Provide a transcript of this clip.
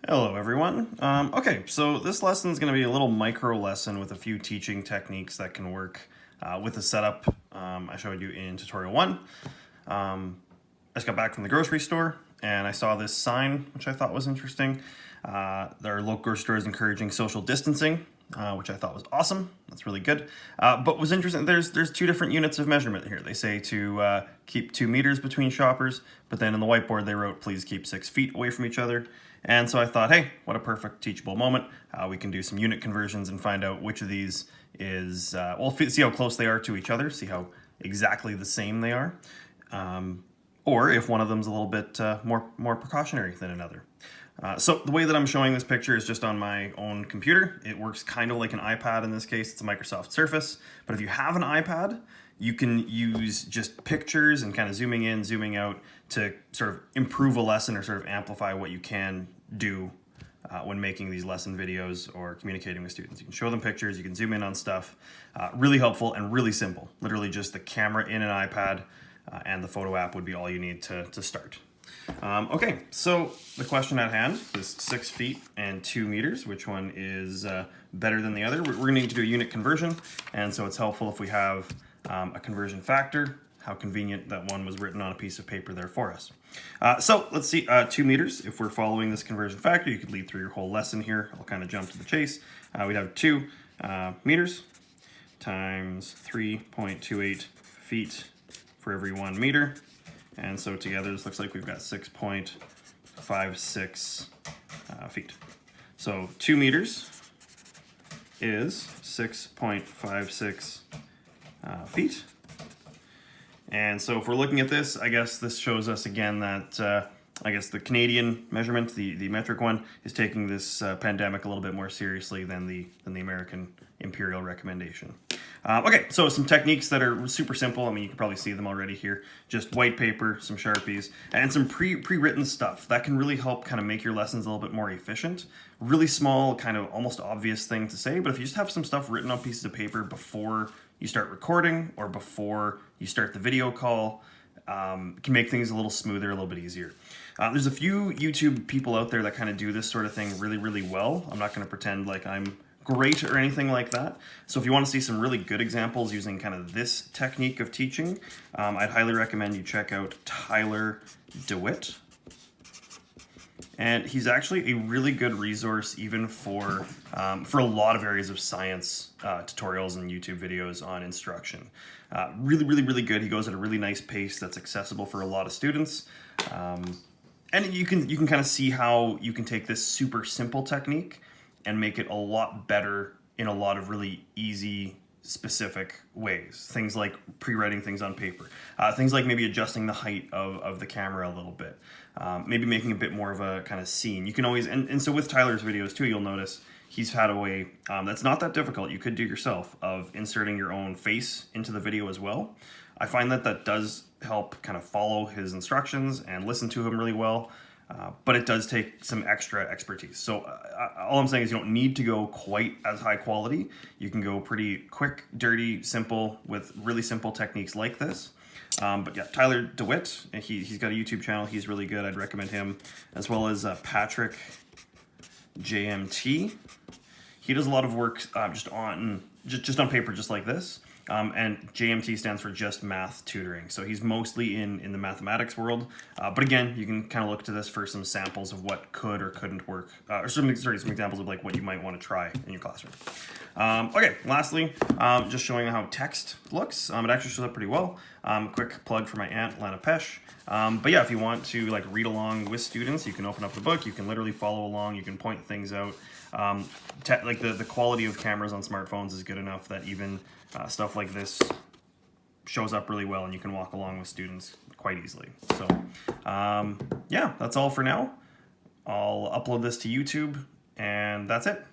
Hello everyone. Okay, so this lesson is going to be a little micro lesson with a few teaching techniques that can work with the setup I showed you in tutorial 1. I just got back from the grocery store and I saw this sign which I thought was interesting. Their local grocery store is encouraging social distancing, which I thought was awesome. That's really good. But was interesting, there's two different units of measurement here. They say to keep 2 meters between shoppers, but then in the whiteboard they wrote please keep 6 feet away from each other. And so I thought, hey, what a perfect teachable moment. We can do some unit conversions and find out which of these is, we'll see how close they are to each other, see how exactly the same they are, or if one of them's a little bit more precautionary than another. So the way that I'm showing this picture is just on my own computer. It works kind of like an iPad in this case. It's a Microsoft Surface. But if you have an iPad, you can use just pictures and kind of zooming in, zooming out to sort of improve a lesson or sort of amplify what you can do when making these lesson videos or communicating with students. You can show them pictures, you can zoom in on stuff. Really helpful and really simple. Literally just the camera in an iPad and the photo app would be all you need to start. Okay, so the question at hand is 6 feet and 2 meters. Which one is better than the other? We're going to need to do a unit conversion, and so it's helpful if we have a conversion factor. How convenient that one was written on a piece of paper there for us. So let's see, 2 meters. If we're following this conversion factor, you could lead through your whole lesson here. I'll kind of jump to the chase. We'd have 2 meters times 3.28 feet for every 1 meter. And so together this looks like we've got 6.56 feet. So 2 meters is 6.56 feet. And so if we're looking at this, I guess this shows us again that I guess the Canadian measurement, the metric one, is taking this pandemic a little bit more seriously than the American imperial recommendation. Okay, so some techniques that are super simple. I mean, you can probably see them already here. Just white paper, some Sharpies, and some pre-written stuff. That can really help kind of make your lessons a little bit more efficient. Really small, kind of almost obvious thing to say, but if you just have some stuff written on pieces of paper before you start recording or before you start the video call, can make things a little smoother, a little bit easier. There's a few YouTube people out there that kind of do this sort of thing really, really well. I'm not going to pretend like I'm great or anything like that. So if you want to see some really good examples using kind of this technique of teaching, I'd highly recommend you check out Tyler Dewitt. And he's actually a really good resource even for a lot of areas of science tutorials and YouTube videos on instruction. Really, really, really good. He goes at a really nice pace that's accessible for a lot of students. And you can kind of see how you can take this super simple technique and make it a lot better in a lot of really easy, specific ways. Things like pre-writing things on paper. Things like maybe adjusting the height of the camera a little bit. Maybe making a bit more of a kind of scene. You can always, and so with Tyler's videos too, you'll notice he's had a way that's not that difficult, you could do yourself, of inserting your own face into the video as well. I find that does help kind of follow his instructions and listen to him really well. But it does take some extra expertise. So all I'm saying is you don't need to go quite as high quality. You can go pretty quick, dirty, simple with really simple techniques like this. But yeah, Tyler Dewitt, he's got a YouTube channel. He's really good. I'd recommend him, as well as PatrickJMT. He does a lot of work just on paper, just like this. And JMT stands for just math tutoring. So he's mostly in the mathematics world. But again, you can kind of look to this for some samples of what could or couldn't work, or some examples of like what you might want to try in your classroom. Okay, lastly, just showing how text looks. It actually shows up pretty well. Quick plug for my aunt, Lana Pesh. But yeah, if you want to like read along with students, you can open up the book. You can literally follow along. You can point things out. Like the quality of cameras on smartphones is good enough that even stuff like this shows up really well and you can walk along with students quite easily. So yeah, that's all for now. I'll upload this to YouTube and that's it.